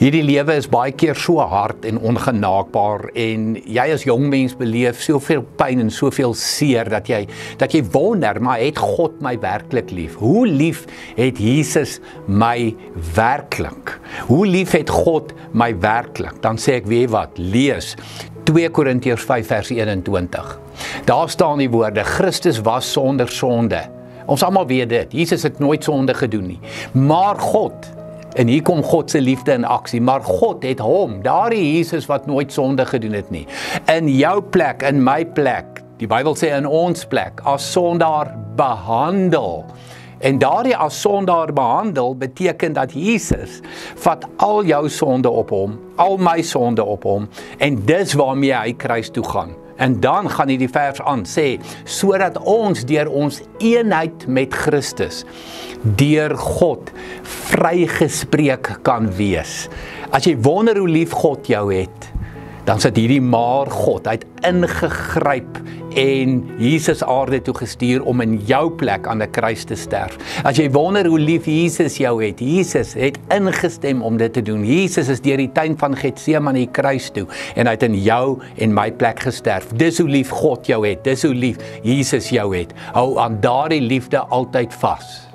Hierdie lewe is baie keer so hard en ongenaakbaar en jy as jong mens beleef soveel pyn en soveel seer dat jy wonder, maar het God my werklik lief? Hoe lief het Jesus my werklik? Hoe lief het God my werklik? Dan sê ek, weet wat, lees 2 Korintiërs 5 vers 21. Daar staan die woorde, Christus was sonder sonde. Ons almal weet dit, Jesus het nooit sonde gedoen nie. Maar God, en hier kom God se liefde in aksie, maar God het hom, daardie Jesus wat nooit sonde gedoen het nie, in jou plek, in my plek, die Bybel sê in ons plek, as sondaar behandel. En daardie as sondaar behandel beteken dat Jesus vat al jou sonde op hom, al my sonde op hom, en dis waarmee hy kruis toe gaan. En dan gaan hy die vers aan sê, sodat ons deur ons eenheid met Christus, deur God, vrygespreek kan wees. As jy wonder hoe lief God jou het, dan sit hierdie maar God, hy het ingegryp en Jesus aarde toe gestuur om in jou plek aan 'n kruis te sterf. As jy wonder hoe lief Jesus jou het, Jesus het ingestem om dit te doen. Jesus is deur die tuin van Getsemane kruis toe en hy het in jou en my plek gesterf. Dis hoe lief God jou het, dis hoe lief Jesus jou het. Hou aan daardie liefde altyd vas.